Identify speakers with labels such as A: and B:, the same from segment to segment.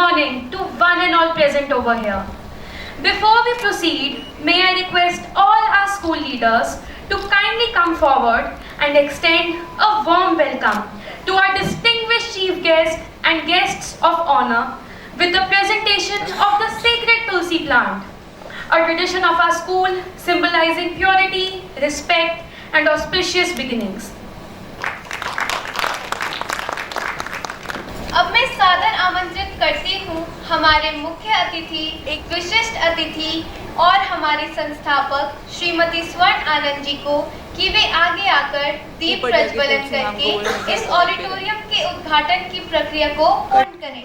A: morning to one and all present over here. Before we proceed, may I request all our school leaders to kindly come forward and extend a warm welcome to our distinguished chief guests and guests of honor with the presentation of the sacred Tulsi plant, a tradition of our school symbolizing purity, respect and auspicious beginnings.
B: अब मैं सादर आमंत्रित करती हूँ हमारे मुख्य अतिथि, एक विशिष्ट अतिथि और हमारे संस्थापक श्रीमती स्वर्ण आनंद जी को कि वे आगे आकर दीप प्रज्वलन करके इस ऑडिटोरियम के उद्घाटन की प्रक्रिया को पूर्ण करें।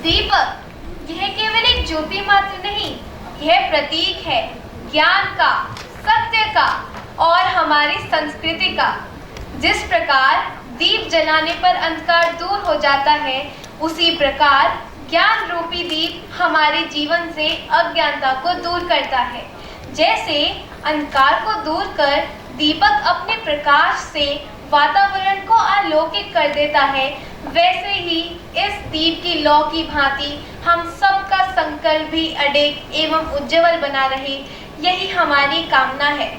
B: दीपक यह केवल एक ज्योति मात्र नहीं, यह प्रतीक है ज्ञान का, सत्य का और हमारी संस्कृति का। जिस प्रकार दीप जलाने पर अंधकार दूर हो जाता है, उसी प्रकार ज्ञान रूपी दीप हमारे जीवन से अज्ञानता को दूर करता है। जैसे अंधकार को दूर कर दीपक अपने प्रकाश से वातावरण को अलौकिक कर देता है, वैसे ही इस दीप की लौ की भांति हम सबका संकल्प भी अडिग एवं उज्जवल बना रहे, यही हमारी कामना है।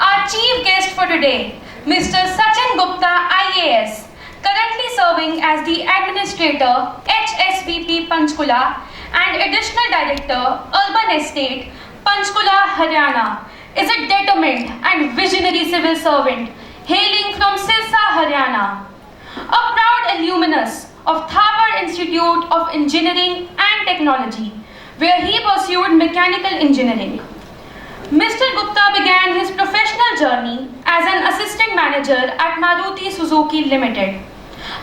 A: Our chief guest for today, Mr. Sachin Gupta, IAS, currently serving as the Administrator, HSVP Panchkula and Additional Director, Urban Estate, Panchkula, Haryana, is a determined and visionary civil servant hailing from Sirsa, Haryana. A proud alumnus of Thapar Institute of Engineering and Technology, where he pursued mechanical engineering. Mr. Gupta began his professional journey as an assistant manager at Maruti Suzuki Limited.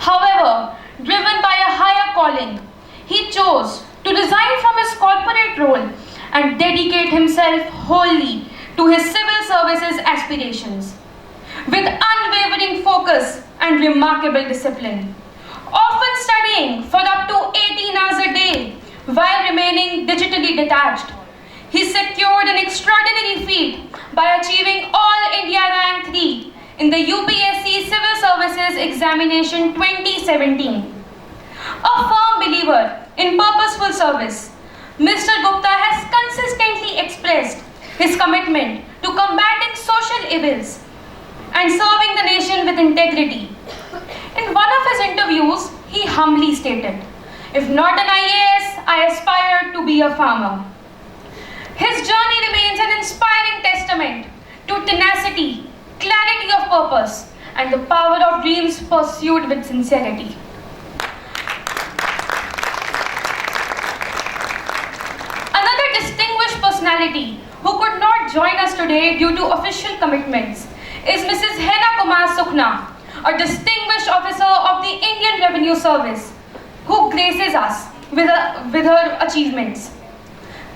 A: However, driven by a higher calling, he chose to resign from his corporate role and dedicate himself wholly to his civil services aspirations. With unwavering focus and remarkable discipline, often studying for up to 18 hours a day while remaining digitally detached, he secured an extraordinary feat by achieving All India Rank 3 in the UPSC Civil Services Examination 2017. A firm believer in purposeful service, Mr. Gupta has consistently expressed his commitment to combating social evils and serving the nation with integrity. In one of his interviews, he humbly stated, "If not an IAS, I aspire to be a farmer." His journey remains an inspiring testament to tenacity, clarity of purpose, and the power of dreams pursued with sincerity. Another distinguished personality who could not join us today due to official commitments is Mrs. Hena Kumar Sukhna, a distinguished officer of the Indian Revenue Service, who graces us with her achievements.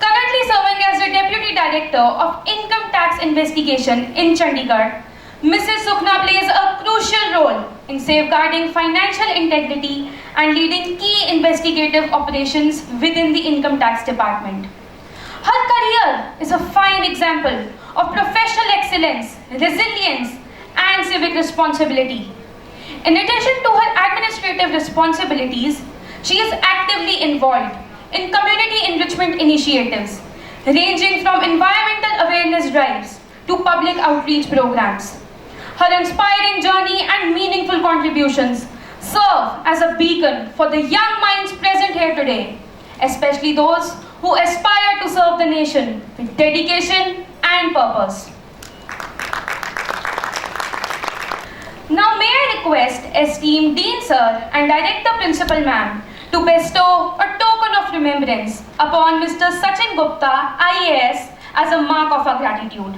A: Currently serving as the Deputy Director of Income Tax Investigation in Chandigarh, Mrs. Sukhna plays a crucial role in safeguarding financial integrity and leading key investigative operations within the Income Tax Department. Her career is a fine example of professional excellence, resilience, and civic responsibility. In addition to her administrative responsibilities, she is actively involved in community enrichment initiatives, ranging from environmental awareness drives to public outreach programs. Her inspiring journey and meaningful contributions serve as a beacon for the young minds present here today, especially those who aspire to serve the nation with dedication and purpose. Now may I request esteemed Dean Sir and Director Principal Ma'am to bestow a token of remembrance upon Mr. Sachin Gupta, IAS, as a mark of our gratitude.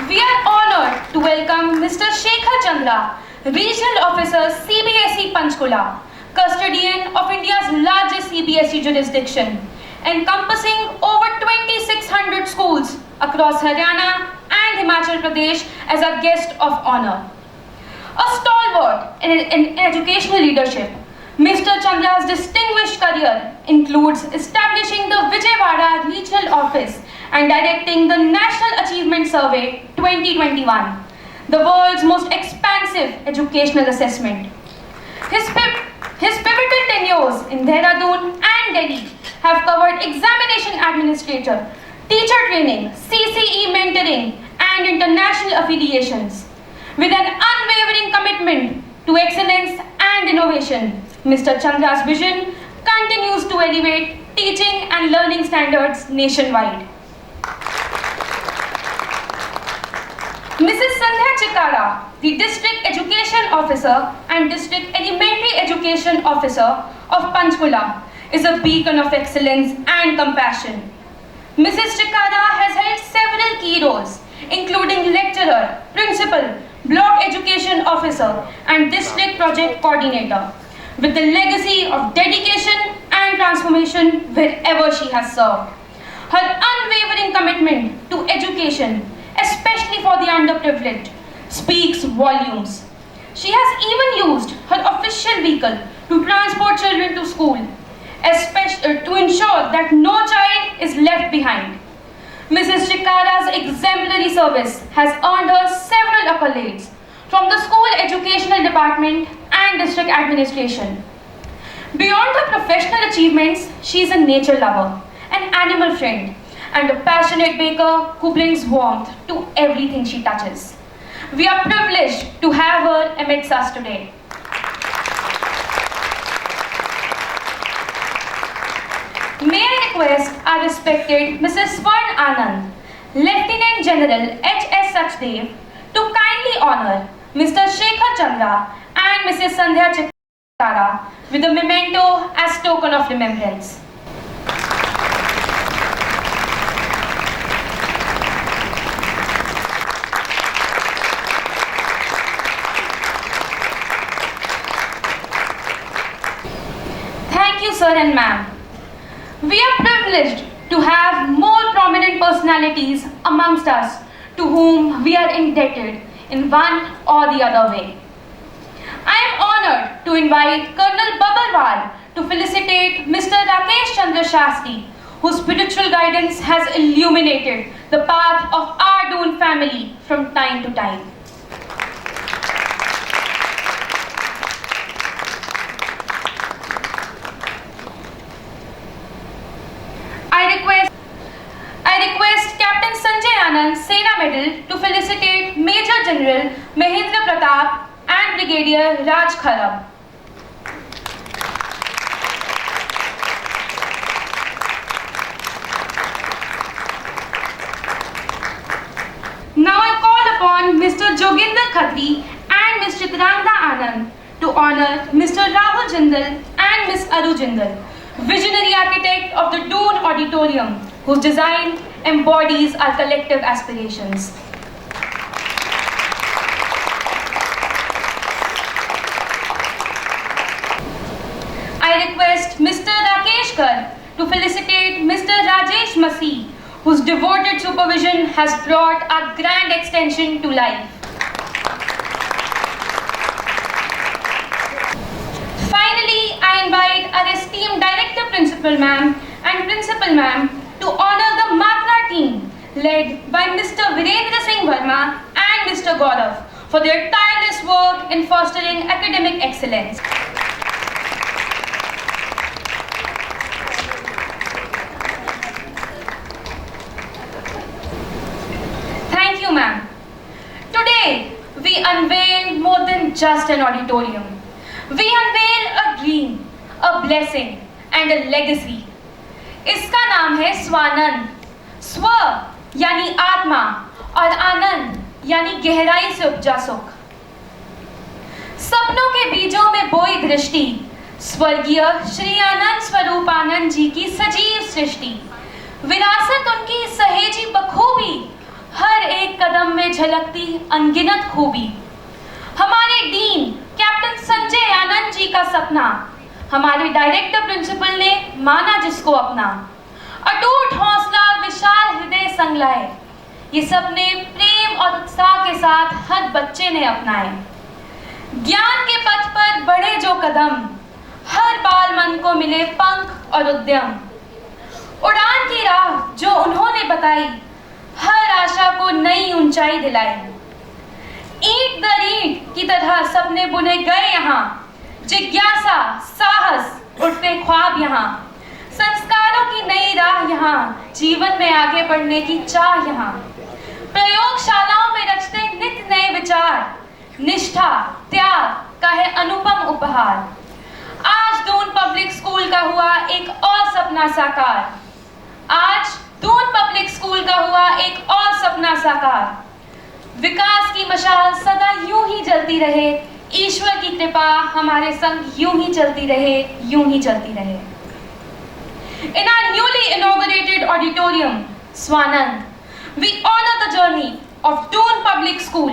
A: We are honored to welcome Mr. Shekhar Chandra, Regional Officer, CBSE Panchkula, custodian of India's largest CBSE jurisdiction, encompassing over 2,600 schools across Haryana and Himachal Pradesh, as a guest of honor. A stalwart in educational leadership, Mr. Chandra's distinguished career includes establishing the Vijayawada Regional Office and directing the National Achievement Survey 2021, the world's most expansive educational assessment. His pivotal tenures in Dehradun and Delhi have covered examination administrator, teacher training, CCE mentoring, and international affiliations. With an unwavering commitment to excellence and innovation, Mr. Chandra's vision continues to elevate teaching and learning standards nationwide. Mrs. Sandhya Chikara, the District Education Officer and District Elementary Education Officer of Panchkula, is a beacon of excellence and compassion. Mrs. Chikara has held several key roles, including lecturer, principal, block education officer, and district project coordinator, with the legacy of dedication and transformation wherever she has served. Her unwavering commitment to education, especially for the underprivileged, speaks volumes. She has even used her official vehicle to transport children to school, especially to ensure that no child is left behind. Mrs. Chikara's exemplary service has earned her several accolades from the school educational department and district administration. Beyond her professional achievements, she is a nature lover, an animal friend, and a passionate baker who brings warmth to everything she touches. We are privileged to have her amidst us today. May I request our respected Mrs. Swarn Anand, Lieutenant General H.S. Sachdev, to kindly honor Mr. Shekhar Chandra and Mrs. Sandhya Chikara with a memento as token of remembrance. Thank you, sir and ma'am. We are privileged to have more prominent personalities amongst us to whom we are indebted in one or the other way. I am honored to invite Colonel Babarwal to felicitate Mr. Rakesh Chandra Shastri, whose spiritual guidance has illuminated the path of our Doon family from time to time. I request Captain Sanjay Anand, Sena Medal, to felicitate Major General Mahendra Pratap and Brigadier Raj Kharab. Now I call upon Mr. Joginder Khatri and Ms. Chitrangda Anand to honor Mr. Rahul Jindal and Ms. Aru Jindal, visionary architect of the Doon Auditorium, whose design embodies our collective aspirations. I request Mr. Rakesh Kar to felicitate Mr. Rajesh Masih, whose devoted supervision has brought our grand extension to life. Finally, I invite our esteemed Director Principal Ma'am and Principal Ma'am to honor the Matna team led by Mr. Virendra Singh Verma and Mr. Gaurav for their tireless work in fostering academic excellence. Thank you, ma'am. Today, we unveil more than just an auditorium. We unveil a dream, a blessing, and a legacy. इसका नाम है स्वानंद। स्व यानी आत्मा और आनंद यानी गहराई से उपजा सुख। सपनों के बीजों में बोई दृष्टि, स्वर्गीय श्री आनंद स्वरूप आनंद जी की सजीव सृष्टि। विरासत उनकी सहेजी बखूबी, हर एक कदम में झलकती अनगिनत खूबी। हमारे डीन कैप्टन संजय आनंद जी का सपना हमारे डायरेक्टर प्रिंसिपल ने माना जिसको अपना। अटूट हौसला, विशाल हृदय संग लाए, ये सपने प्रेम और उत्साह के साथ हर बच्चे ने अपनाए। ज्ञान के पथ पर बढ़े जो कदम, हर बाल मन को मिले पंख और उद्यम। उड़ान की राह जो उन्होंने बताई, हर आशा को नई ऊंचाई दिलाई। ईंट दर ईंट की तरह सपने बुने गए यहाँ, जिज्ञासा, साहस, उठते ख्वाब यहाँ। संस्कारों की नई राह यहाँ, जीवन में आगे बढ़ने की चाह यहाँ। प्रयोगशालाओं में रचते नित नए विचार, निष्ठा, त्याग का है अनुपम उपहार। आज दून पब्लिक स्कूल का हुआ एक और सपना साकार। आज दून पब्लिक स्कूल का हुआ एक और सपना साकार। विकास की मशाल सदा यूं ही जलती रहे, ईश्वर की कृपा हमारे संग यूं ही चलती रहे, यूं ही चलती रहे। In our newly inaugurated auditorium, Swanand, we honor the journey of Doon Public School,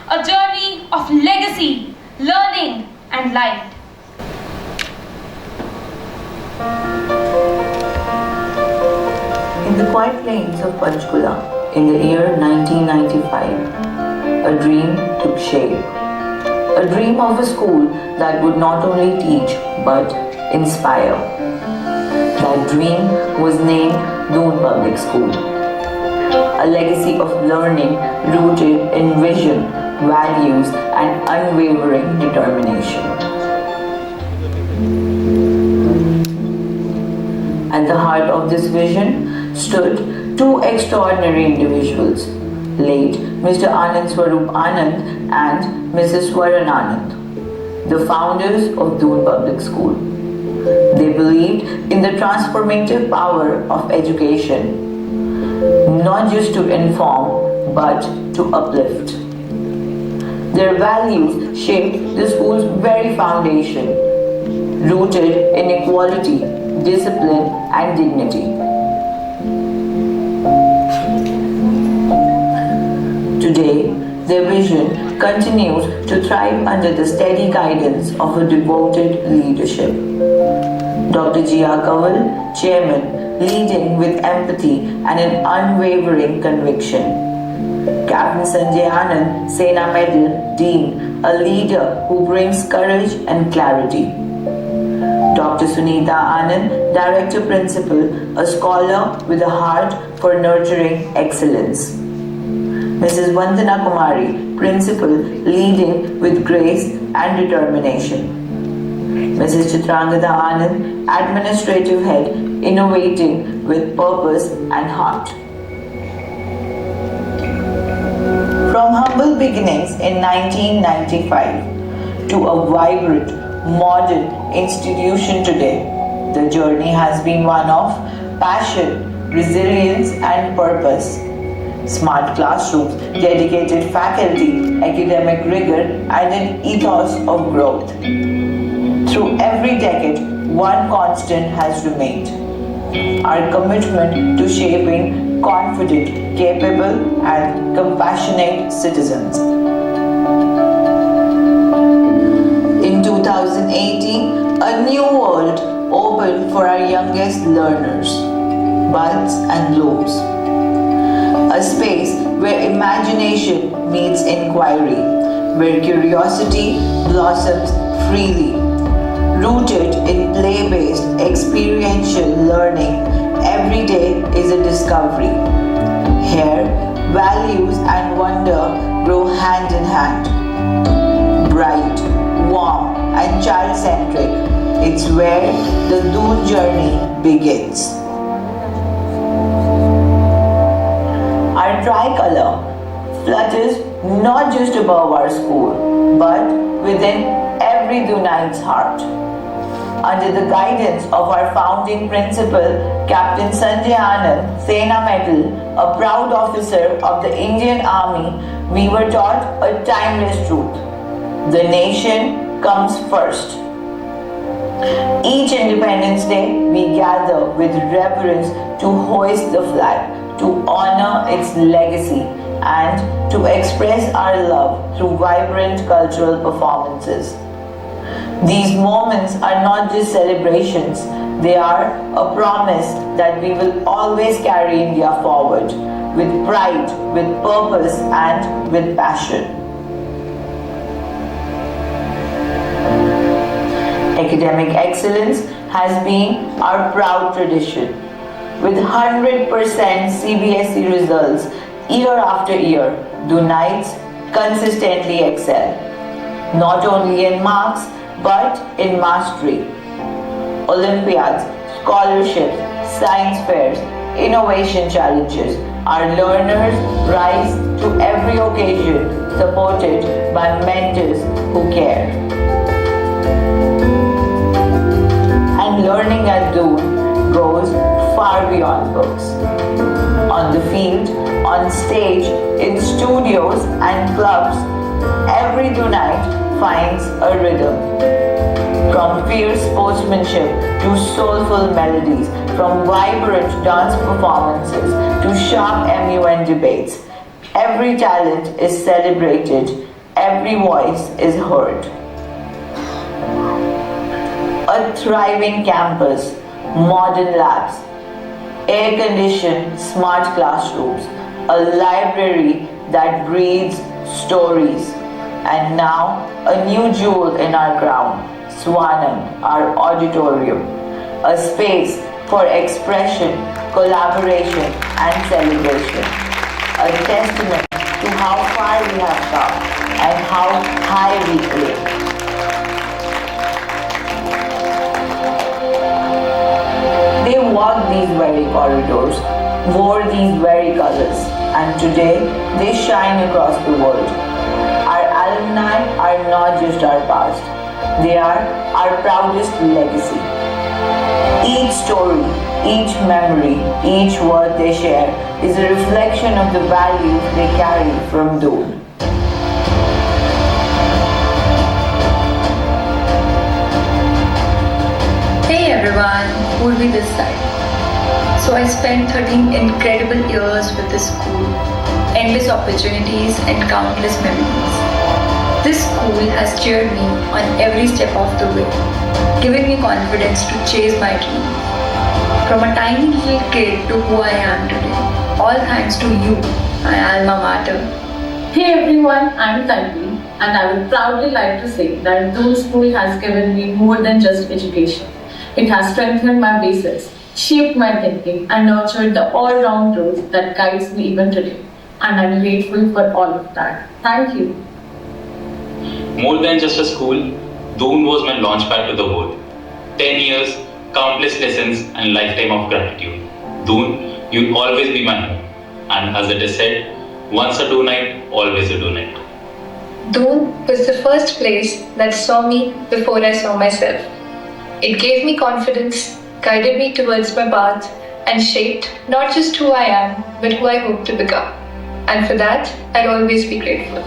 A: a journey of legacy, learning, and light.
C: In the quiet lanes of Panchkula, in the year 1995, 1995, a dream took shape. A dream of a school that would not only teach but inspire. That dream was named Doon Public School. A legacy of learning rooted in vision, values, and unwavering determination. At the heart of this vision stood two extraordinary individuals, late Mr. Anand Swarup Anand and Mrs. Swaran Anand, the founders of Doon Public School. They believed in the transformative power of education, not just to inform but to uplift. Their values shaped the school's very foundation, rooted in equality, discipline, and dignity. Today, their vision continues to thrive under the steady guidance of a devoted leadership. Dr. G.R. Kanwal, Chairman, leading with empathy and an unwavering conviction. Captain Sanjay Anand, Sena Medal, Dean, a leader who brings courage and clarity. Dr. Sunita Anand, Director Principal, a scholar with a heart for nurturing excellence. Mrs. Vandana Kumari, Principal, leading with grace and determination. Mrs. Chitrangada Anand, Administrative Head, innovating with purpose and heart. From humble beginnings in 1995 to a vibrant, modern institution today, the journey has been one of passion, resilience, and purpose. Smart classrooms, dedicated faculty, academic rigor, and an ethos of growth. Through every decade, one constant has remained: our commitment to shaping confident, capable, and compassionate citizens. In 2018, a new world opened for our youngest learners, buds and blooms. A space where imagination meets inquiry, where curiosity blossoms freely. Rooted in play-based experiential learning, every day is a discovery. Here, values and wonder grow hand in hand. Bright, warm, and child-centric, it's where the Doon journey begins. Our tricolor flutters not just above our school, but within every Doonite's heart. Under the guidance of our founding principal, Captain Sanjay Anand, Sena Medal, a proud officer of the Indian Army, we were taught a timeless truth: the nation comes first. Each Independence Day, we gather with reverence to hoist the flag, to honor its legacy, and to express our love through vibrant cultural performances. These moments are not just celebrations, they are a promise that we will always carry India forward with pride, with purpose, and with passion. Academic excellence has been our proud tradition. With 100% CBSE results year after year, Doonites consistently excel, not only in marks but in mastery. Olympiads, scholarships, science fairs, innovation challenges, our learners rise to every occasion, supported by mentors who care. And learning at Doon goes far beyond books. On the field, on stage, in studios and clubs, every Doonite finds a rhythm. From fierce sportsmanship to soulful melodies, from vibrant dance performances to sharp MUN debates, every talent is celebrated, every voice is heard. A thriving campus, modern labs, air-conditioned smart classrooms, a library that breathes stories. And now, a new jewel in our crown, Swanam, our auditorium, a space for expression, collaboration, and celebration. A testament to how far we have come and how high we aim. They walked these very corridors, wore these very colors, and today they shine across the world. Our alumni are not just our past, they are our proudest legacy. Each story, each memory, each word they share is a reflection of the values they carry from Doon.
D: Hey everyone, Urvi this side. So I spent 13 incredible years with this school, endless opportunities and countless memories. This school has cheered me on every step of the way, giving me confidence to chase my dreams. From a tiny little kid to who I am today, all thanks to you, my alma mater.
E: Hey everyone, I'm Tanvi and I would proudly like to say that Doon School has given me more than just education. It has strengthened my basis, shaped my thinking and nurtured the all-round growth that guides me even today. And I'm grateful for all of that. Thank you.
F: More than just a school, Doon was my launchpad to the world. 10 years, countless lessons and lifetime of gratitude. Doon, you'll always be my home. And as it is said, once a Doonite, always a Doonite.
D: Doon was the first place that saw me before I saw myself. It gave me confidence, guided me towards my path, and shaped not just who I am, but who I hope to become. And for that, I'll always be grateful.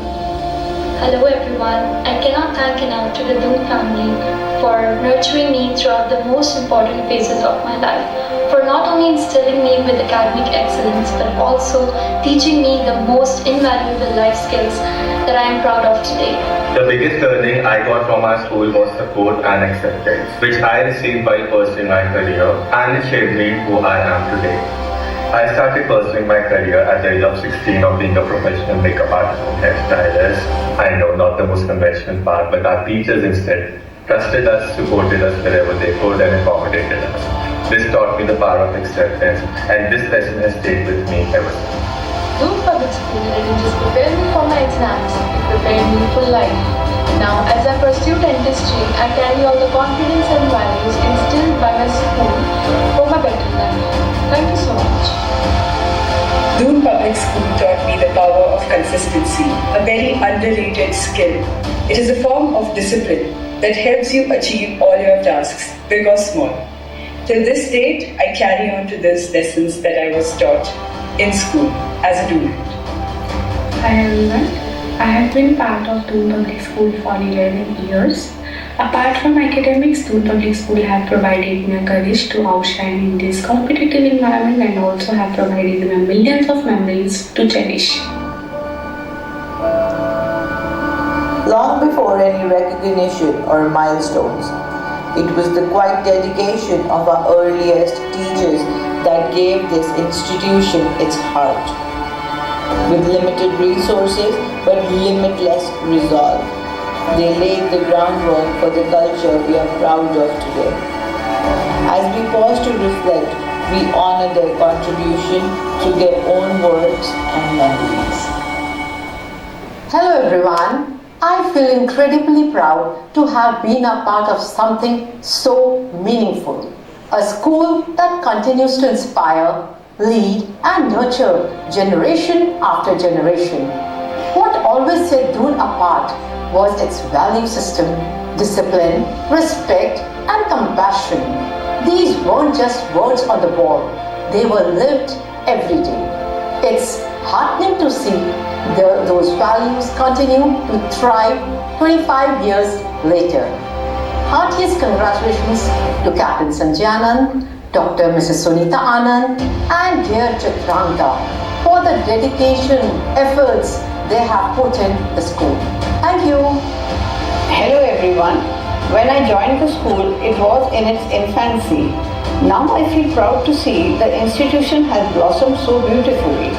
G: Hello everyone, I cannot thank enough to the Doon family for nurturing me throughout the most important phases of my life, for not only instilling me with academic excellence but also teaching me the most invaluable life skills that I am proud of today.
H: The biggest learning I got from our school was support and acceptance, which I received while pursuing my career, and it shaped me who I am today. I started pursuing my career at the age of 16 of being a professional makeup artist and hairstylist. I know, not the most conventional path, but our teachers instead trusted us, supported us wherever they could and accommodated us. This taught me the power of acceptance, and this lesson has stayed with me ever since.
I: Doon Public School didn't just prepare me for my exams, it prepared me for life. Now, as I pursue dentistry, I carry all the confidence and values instilled by my school for my better life. Thank you so much.
J: Doon Public School taught me the power of consistency, a very underrated skill. It is a form of discipline that helps you achieve all your tasks, big or small. Till this date, I carry on to those lessons that I was taught in school as a Doonite.
K: Hi everyone, I have been part of Doon Public School for 11 years. Apart from academics, Doon Public School have provided me a courage to outshine in this competitive environment and also have provided me millions of memories to cherish.
C: Long before any recognition or milestones, it was the quiet dedication of our earliest teachers that gave this institution its heart. With limited resources but limitless resolve, they laid the groundwork for the culture we are proud of today. As we pause to reflect, we honor their contribution through their own words and memories.
L: Hello everyone. I feel incredibly proud to have been a part of something so meaningful. A school that continues to inspire, lead and nurture generation after generation. What always set Doon apart was its value system, discipline, respect and compassion. These weren't just words on the wall, they were lived every day. It's heartening to see those values continue to thrive 25 years later. Heartiest congratulations to Captain Sanjay Anand, Dr. Mrs. Sunita Anand and dear Chitrangda for the dedication, efforts they have put in the school. Thank you.
M: Hello everyone. When I joined the school, it was in its infancy. Now I feel proud to see the institution has blossomed so beautifully.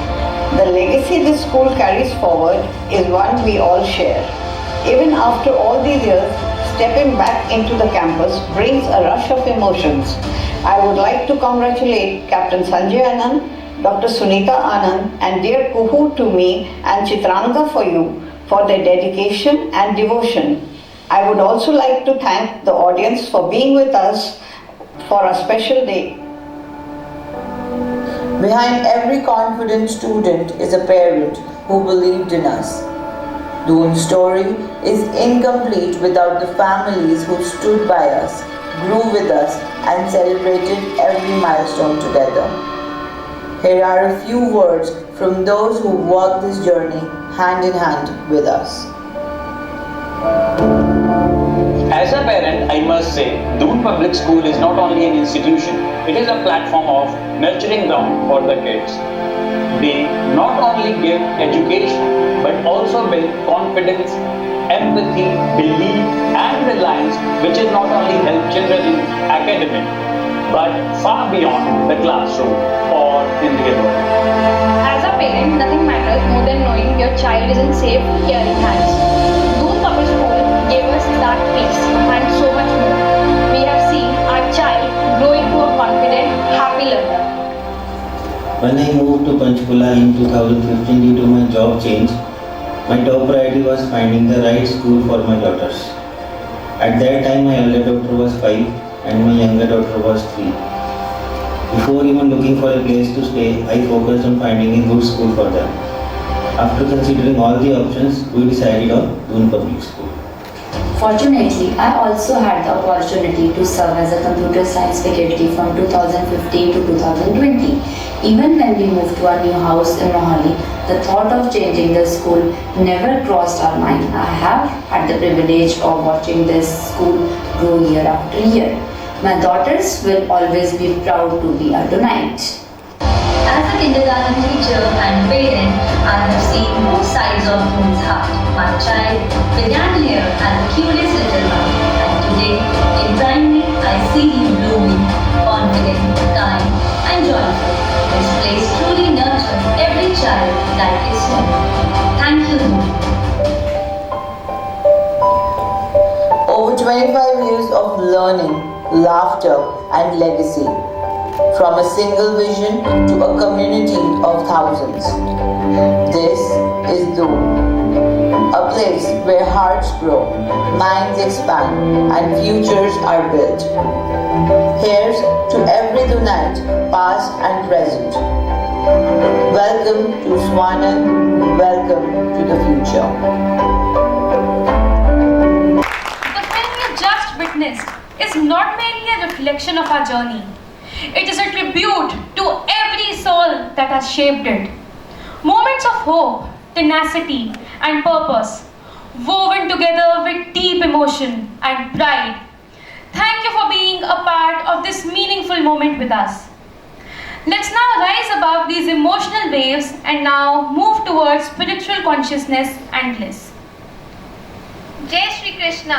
M: The legacy this school carries forward is one we all share. Even after all these years, stepping back into the campus brings a rush of emotions. I would like to congratulate Captain Sanjay Anand, Dr. Sunita Anand, and dear Kuhu to me and Chitranga for you for their dedication and devotion. I would also like to thank the audience for being with us for a special day.
C: Behind every confident student is a parent who believed in us. Doon's story is incomplete without the families who stood by us, grew with us, and celebrated every milestone together. Here are a few words from those who walked this journey hand in hand with us.
N: As a parent, I must say, Doon Public School is not only an institution, it is a platform of nurturing ground for the kids. They not only give education, but also build confidence, empathy, belief, and reliance, which is not only help children in academic, but far beyond the classroom or in real world.
B: As a parent, nothing matters more than knowing your child is in safe, caring hands. Doon Public School gave us that peace and so much more. We have seen our child grow into a confident, happy learner.
O: When I moved to Panchkula in 2015 due to my job change, my top priority was finding the right school for my daughters. At that time, my elder daughter was 5 and my younger daughter was 3. Before even looking for a place to stay, I focused on finding a good school for them. After considering all the options, we decided on Doon Public School.
P: Fortunately, I also had the opportunity to serve as a computer science faculty from 2015 to 2020. Even when we moved to our new house in Mohali, the thought of changing the school never crossed our mind. I have had the privilege of watching this school grow year after year. My daughters will always be proud to be a Doonite.
Q: As a kindergarten teacher and parent, I have seen both sides of Doon's heart. My child began here as a curious little one, and today, in primary, I see him blooming, confident, kind, and joyful. This place truly nurtures every child that is home. Thank you, Doon.
C: Over 25 years of learning, laughter, and legacy. From a single vision to a community of thousands. This is Doon, a place where hearts grow, minds expand, and futures are built. Here's to every Doonite, past and present. Welcome to Swanand, welcome to the future.
A: The film you just witnessed is not merely a reflection of our journey. It is a tribute to every soul that has shaped it. Moments of hope, tenacity, and purpose, woven together with deep emotion and pride. Thank you for being a part of this meaningful moment with us. Let's now rise above these emotional waves and now move towards spiritual consciousness and bliss.
B: जय श्री कृष्णा।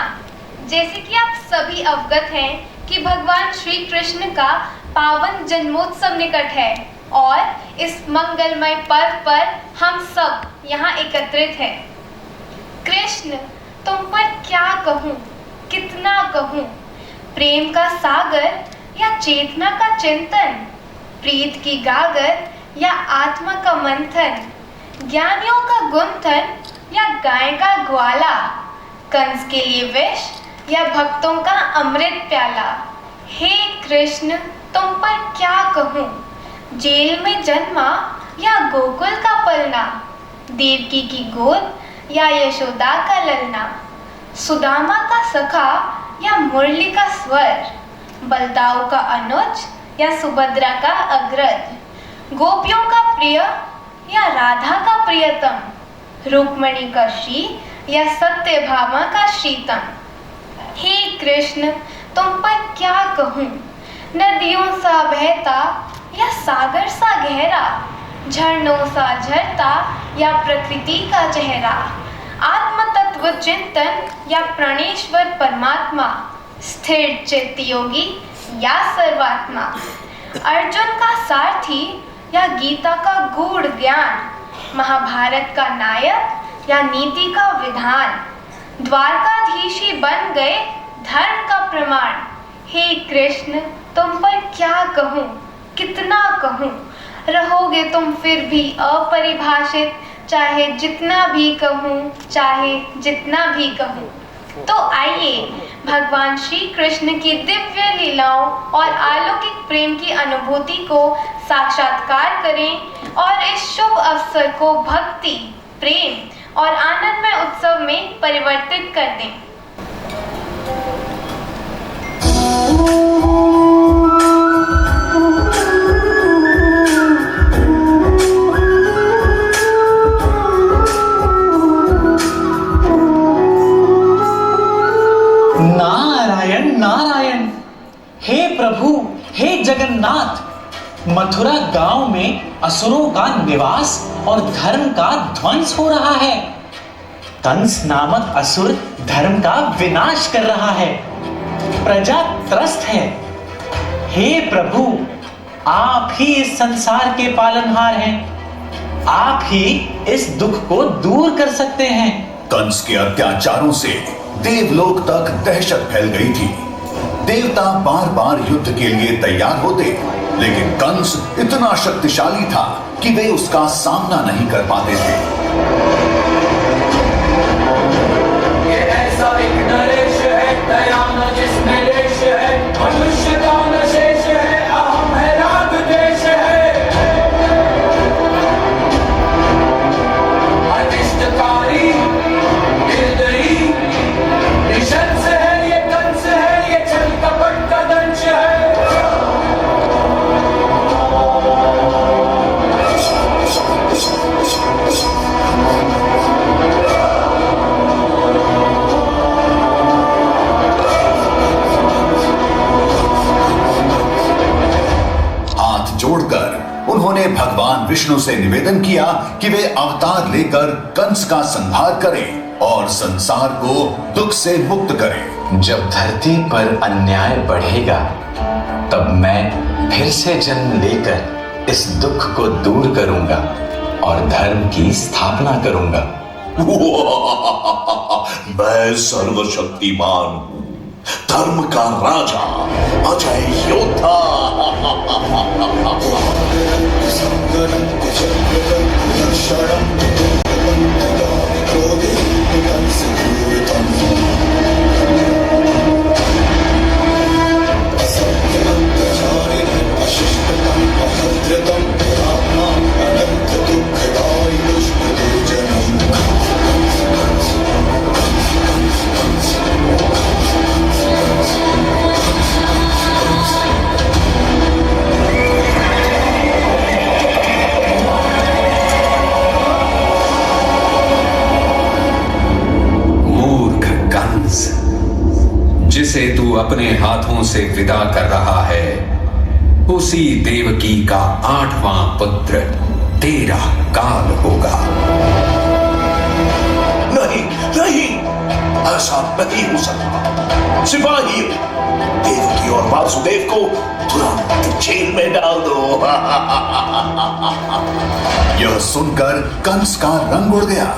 B: जैसे कि आप सभी अवगत हैं कि भगवान श्री कृष्ण का पावन जन्मोत्सव निकट है और इस मंगलमय पर्व पर हम सब यहाँ एकत्रित हैं। कृष्ण, तुम पर क्या कहूँ, कितना कहूँ, प्रेम का सागर या चेतना का चिंतन, प्रीत की गागर या आत्मा का मंथन, ज्ञानियों का गुंथन या गाय का ग्वाला, कंस के लिए विष या भक्तों का अमृत प्याला। हे कृष्ण, तुम पर क्या कहूँ, जेल में जन्मा या गोकुल का पलना, देवकी की गोद या यशोदा का ललना, सुदामा का सखा या मुरली का स्वर, बलदाऊ का अनुज या सुभद्रा का अग्रज, गोपियों का प्रिय या राधा का प्रियतम, रुक्मणी का श्री या सत्यभामा का श्रीतम। हे कृष्ण, तुम पर क्या कहूँ, नदियों सा बहता या सागर सा गहरा, झरनों सा झरता या प्रकृति का चेहरा, आत्म तत्व चिंतन या प्राणेश्वर परमात्मा, स्थिर चित्त योगी या सर्वात्मा, अर्जुन का सारथी या गीता का गूढ़ ज्ञान, महाभारत का नायक या नीति का विधान, द्वारकाधीश ही बन गए धर्म का प्रमाण। हे कृष्ण, तुम पर क्या कहूँ, कितना कहूँ, रहोगे तुम फिर भी अपरिभाषित, चाहे जितना भी कहूँ, चाहे जितना भी कहूँ। तो आइए भगवान श्री कृष्ण की दिव्य लीलाओं और अलौकिक प्रेम की अनुभूति को साक्षात्कार करें और इस शुभ अवसर को भक्ति, प्रेम और आनंदमय उत्सव में परिवर्तित कर दें।
R: नारायण नारायण, हे प्रभु, हे जगन्नाथ, मथुरा गांव में असुरों का निवास और धर्म का ध्वंस हो रहा है। कंस नामक असुर धर्म का विनाश कर रहा है, प्रजा त्रस्त है। हे प्रभु, आप ही इस संसार के पालनहार हैं, आप ही इस दुख को दूर कर सकते हैं।
S: कंस के अत्याचारों से देवलोक तक दहशत फैल गई थी। देवता बार बार युद्ध के लिए तैयार होते, लेकिन कंस इतना शक्तिशाली था कि वे उसका सामना नहीं कर पाते थे।
T: ये ऐसा एक नरेश है, दया न जिसमें लेश है, मनुष्य का न शेष है, अहम है राग देश है। अनिष्टकारी, निर्दयी, निशंस है ये कंस है, ये छल कपट का दंश है।
S: हाथ जोड़कर उन्होंने भगवान विष्णु से निवेदन किया कि वे अवतार लेकर कंस का संहार करें और संसार को दुख से मुक्त करें।
U: जब धरती पर अन्याय बढ़ेगा, तब मैं फिर से जन्म लेकर इस दुख को दूर करूंगा और धर्म की स्थापना करूंगा।
S: मैं सर्वशक्तिमान हूँ, धर्म का राजा, अजय योद्धा।
V: जिसे तू अपने हाथों से विदा कर रहा है, उसी देवकी का 8वां पुत्र तेरा काल होगा।
S: नहीं नहीं, ऐसा नहीं हो सकता। सिपाही, देवकी और वासुदेव को तुरंत जेल में डाल दो। यह सुनकर कंस का रंग उड़ गया।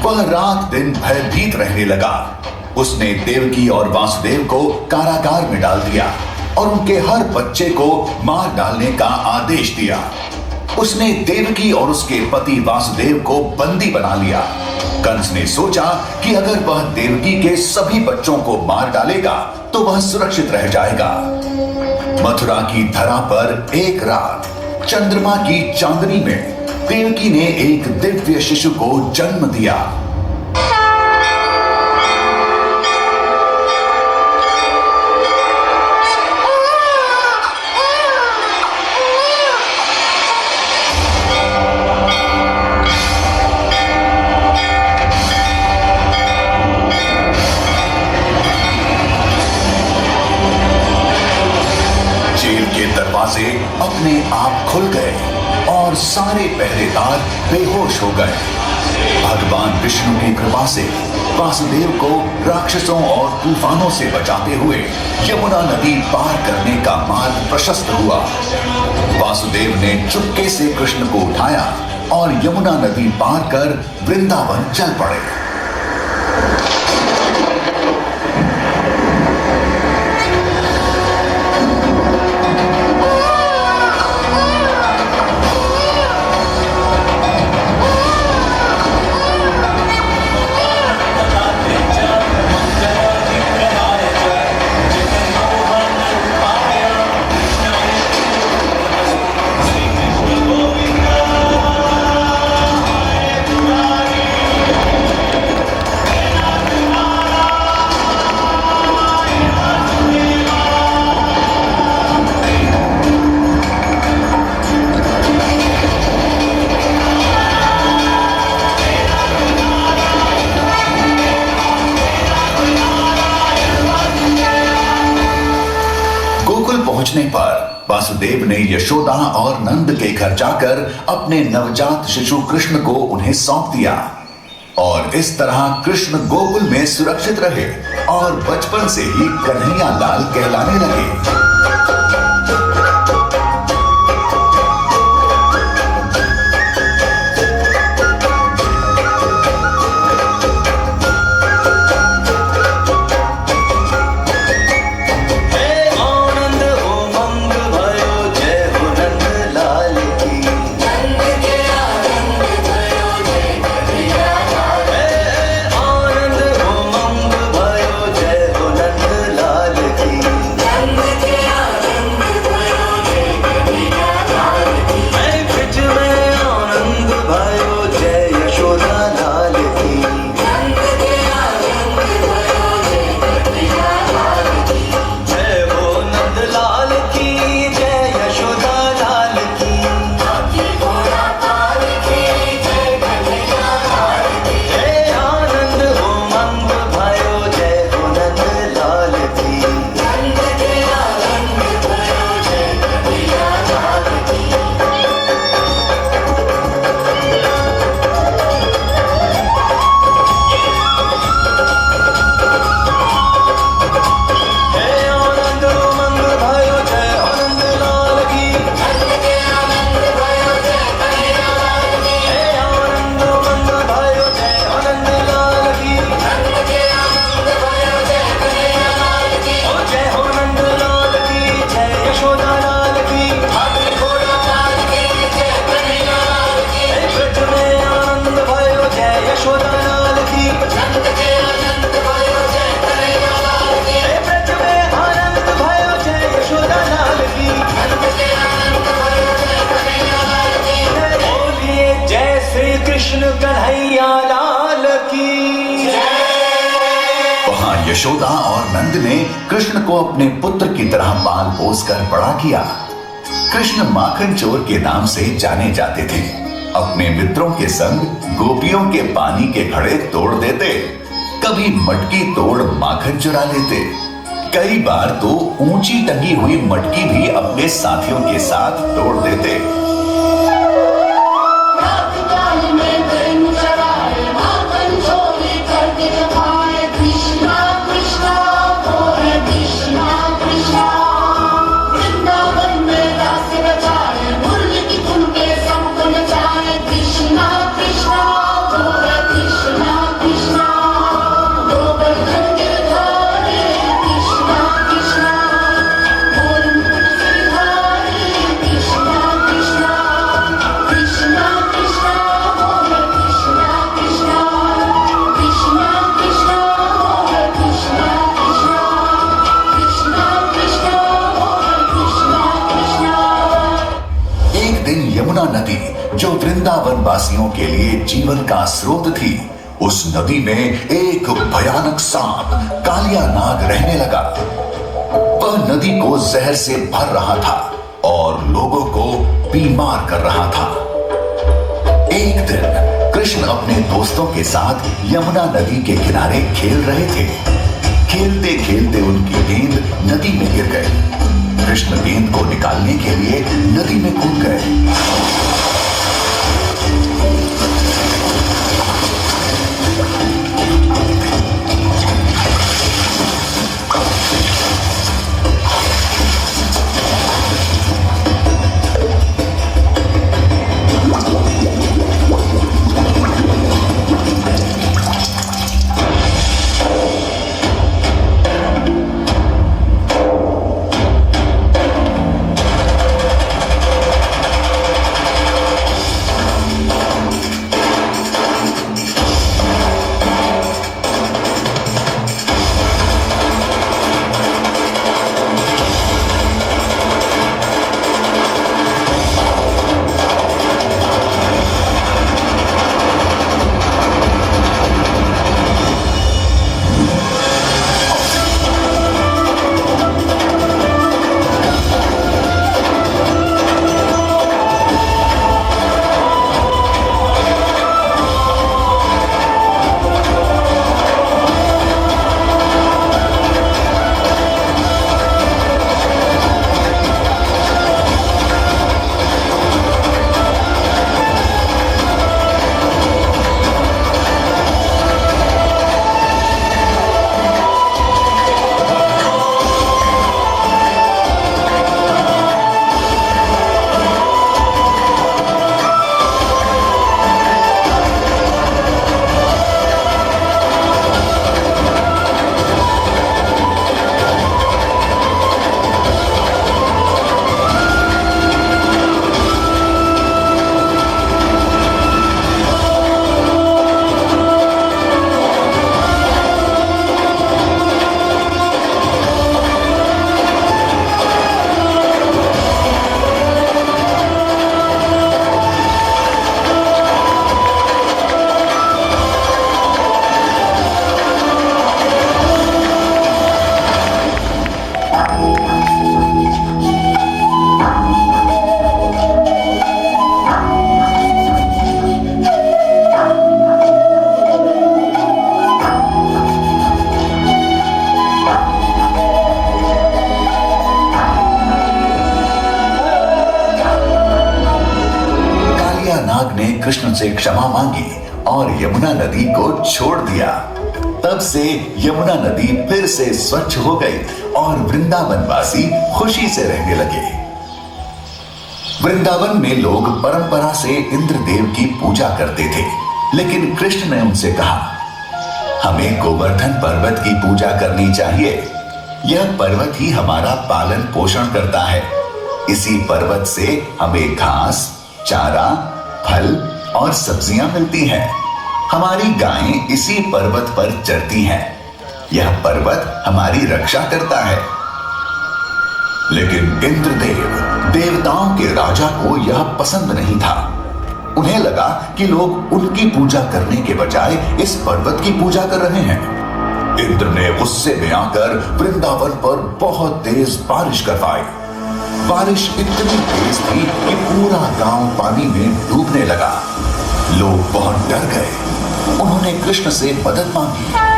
S: वह रात दिन भयभीत रहने लगा। उसने देवकी और वासुदेव को कारागार में डाल दिया और उनके हर बच्चे को मार डालने का आदेश दिया। उसने देवकी और उसके पति वासुदेव को बंदी बना लिया। कंस ने सोचा कि अगर वह देवकी के सभी बच्चों को मार डालेगा तो वह सुरक्षित रह जाएगा। मथुरा की धरा पर एक रात चंद्रमा की चांदनी में देवकी ने एक दिव्य शिशु को जन्म दिया। अपने आप खुल गए और सारे पहरेदार बेहोश हो गए। भगवान विष्णु की कृपा से वासुदेव को राक्षसों और तूफानों से बचाते हुए यमुना नदी पार करने का मार्ग प्रशस्त हुआ। वासुदेव ने चुपके से कृष्ण को उठाया और यमुना नदी पार कर वृंदावन चल पड़े। पहुंचने पर वासुदेव ने यशोदा और नंद के घर जाकर अपने नवजात शिशु कृष्ण को उन्हें सौंप दिया और इस तरह कृष्ण गोकुल में सुरक्षित रहे और बचपन से ही कन्हैया लाल कहलाने लगे। यशोदा और नंद ने कृष्ण को अपने पुत्र की तरह पाल पोस कर बड़ा किया। कृष्ण माखन चोर के नाम से जाने जाते थे। अपने मित्रों के संग गोपियों के पानी के घड़े तोड़ देते, कभी मटकी तोड़ माखन चुरा लेते, कई बार तो ऊंची टंगी हुई मटकी भी अपने साथियों के साथ तोड़ देते। जो वृंदावन वासियों के लिए जीवन का स्रोत थी, उस नदी में एक भयानक सांप कालिया नाग रहने लगा। वह नदी को जहर से भर रहा था और लोगों को बीमार कर रहा था। एक दिन कृष्ण अपने दोस्तों के साथ यमुना नदी के किनारे खेल रहे थे। खेलते खेलते उनकी गेंद नदी में गिर गई। कृष्ण गेंद को निकालने के लिए नदी में कूद गए। क्षमा मांगी और यमुना नदी को छोड़ दिया। तब से यमुना नदी फिर से स्वच्छ हो गई और वृंदावनवासी खुशी से रहने लगे। वृंदावन में लोग परंपरा से इंद्रदेव की पूजा करते थे, लेकिन कृष्ण ने उनसे कहा, हमें गोवर्धन पर्वत की पूजा करनी चाहिए। यह पर्वत ही हमारा पालन पोषण करता है। इसी पर्वत से हमें घास, चारा, फल और सब्जियां मिलती हैं। हमारी गायें इसी पर्वत पर चरती हैं। यह पर्वत हमारी रक्षा करता है। लेकिन इंद्रदेव, देवताओं के राजा को यह पसंद नहीं था। उन्हें लगा कि लोग उनकी पूजा करने के बजाय इस पर्वत की पूजा कर रहे हैं। इंद्र ने गुस्से में आकर वृंदावन पर बहुत तेज बारिश करवाई। बारिश इतनी तेज थी कि पूरा गांव पानी में डूबने लगा। लोग बहुत डर गए। उन्होंने कृष्ण से मदद मांगी।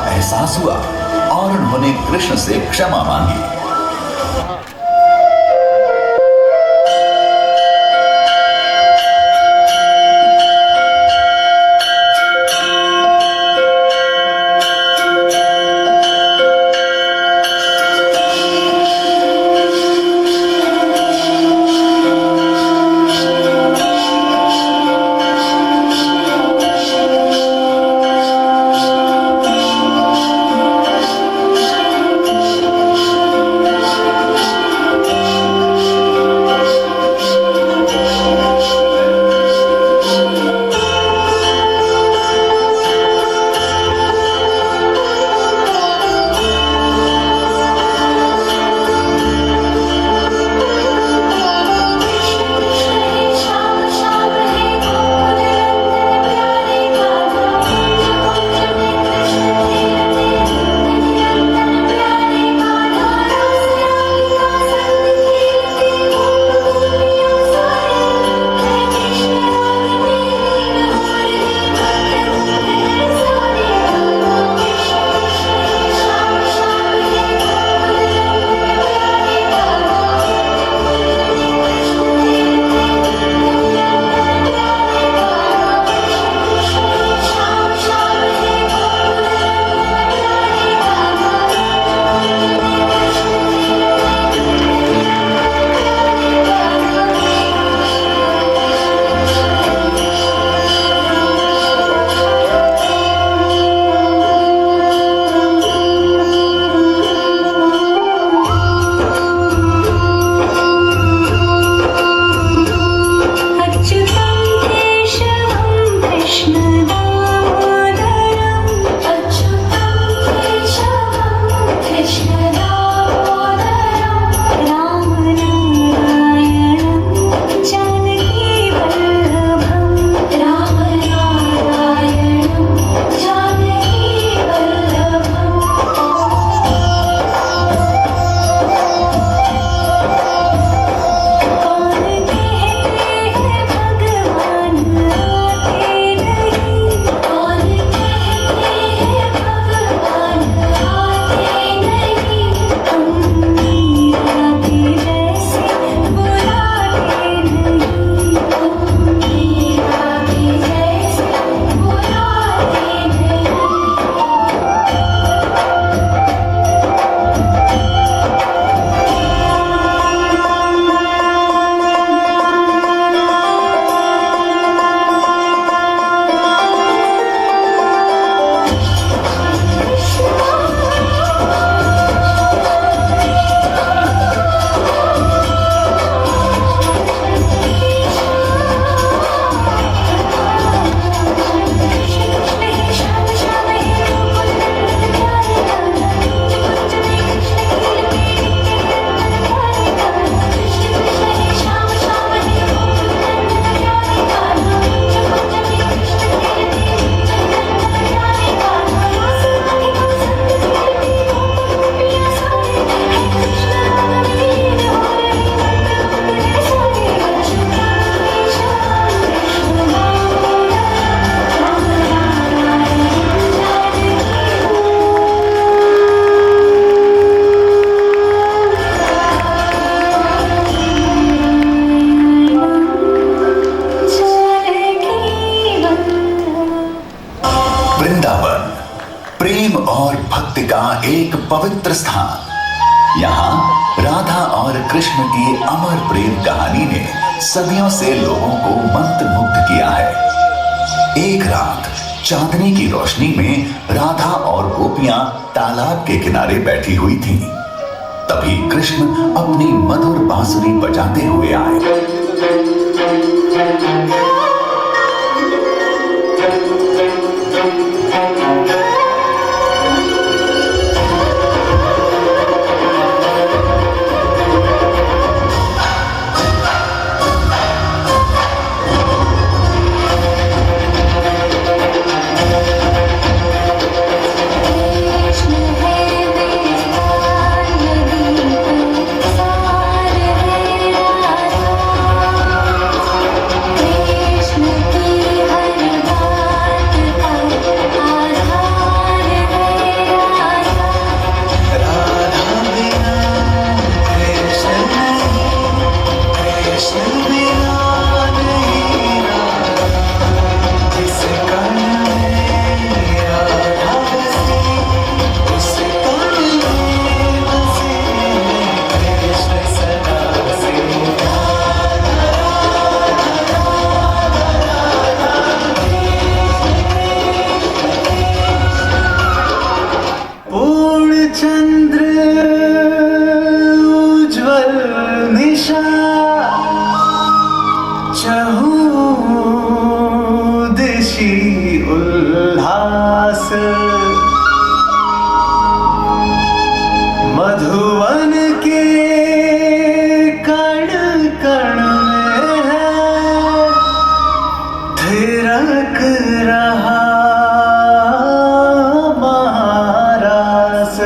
S: एहसास हुआ और उन्होंने कृष्ण से क्षमा मांगी। प्रेम और भक्ति का एक पवित्र स्थान। यहाँ राधा और कृष्ण की अमर प्रेम कहानी ने सदियों से लोगों को मंत्रमुग्ध किया है। एक रात चांदनी की रोशनी में राधा और गोपियां तालाब के किनारे बैठी हुई थीं। तभी कृष्ण अपनी मधुर बांसुरी बजाते हुए आए।
E: मधुवन के कण कण में है थिरक रहा महारास।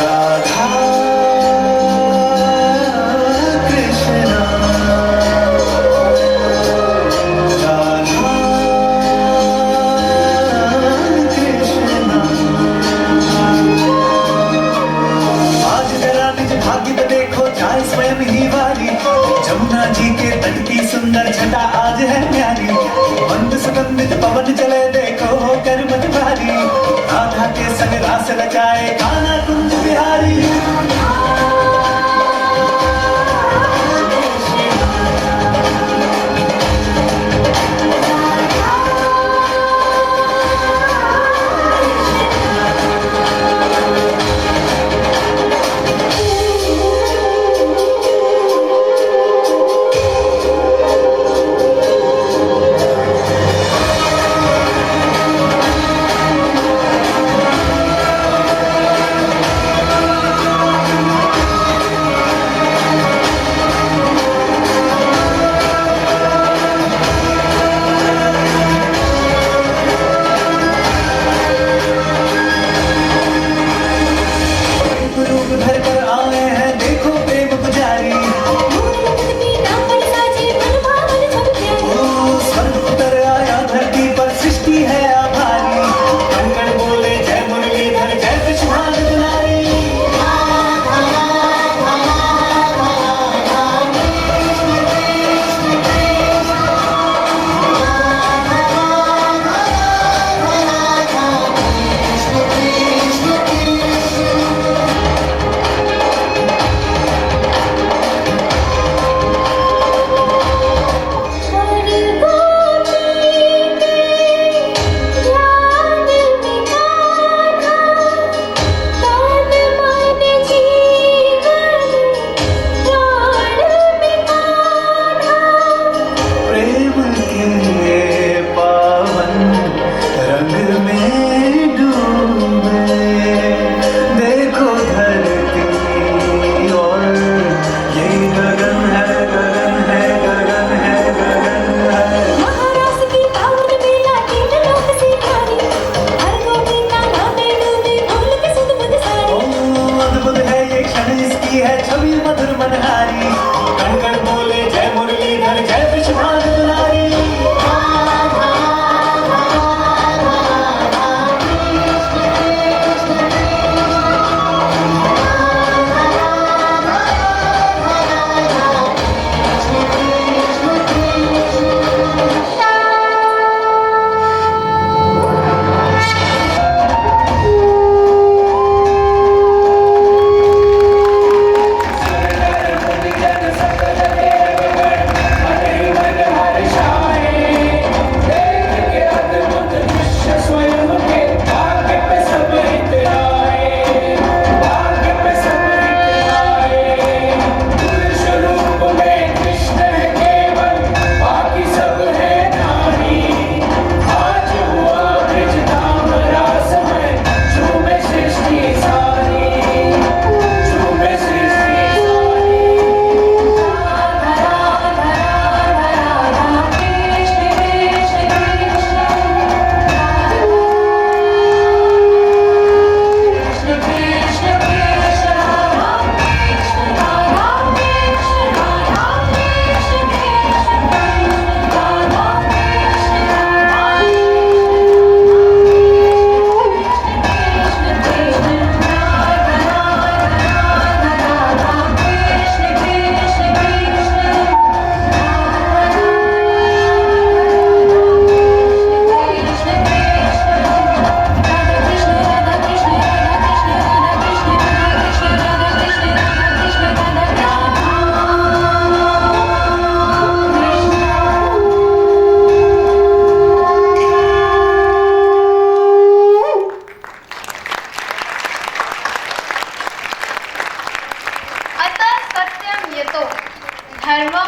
E: राधा कृष्णा स्वयं ही वाली जमुना जी के तट की सुंदर छटा आज है प्यारी। मंद सुगंधित पवन चले देखो होकर मत भारी। राधा के संग रास रचाए कान्हा कुंज बिहारी।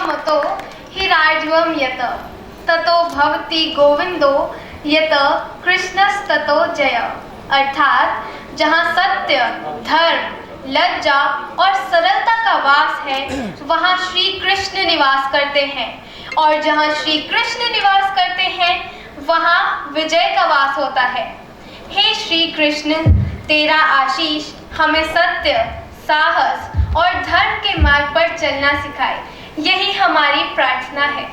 B: मतो हि राजवं यत ततो भवति गोविंदो यत कृष्णस्ततो जय। अर्थात जहाँ सत्य, धर्म, लज्जा और सरलता का वास है वहाँ श्री कृष्ण निवास करते हैं, और जहाँ श्री कृष्ण निवास करते हैं वहाँ विजय का वास होता है। हे श्री कृष्ण, तेरा आशीष हमें सत्य, साहस और धर्म के मार्ग पर चलना सिखाए, यही हमारी प्रार्थना है।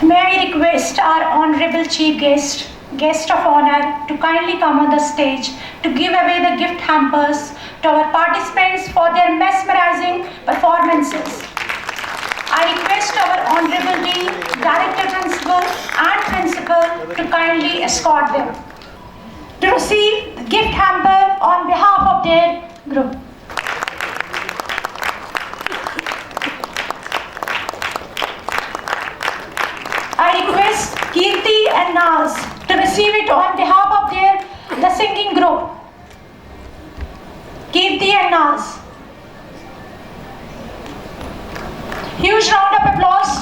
D: May I request our honorable chief guest of honor to kindly come on the stage to give away the gift hampers to our participants for their mesmerizing performances. I request our honorable dean, director principal and principal to kindly escort them to receive the gift hamper on behalf of their group. I request Kirti and Naz to receive it on behalf of the singing group. Kirti and Naz. Huge round of applause.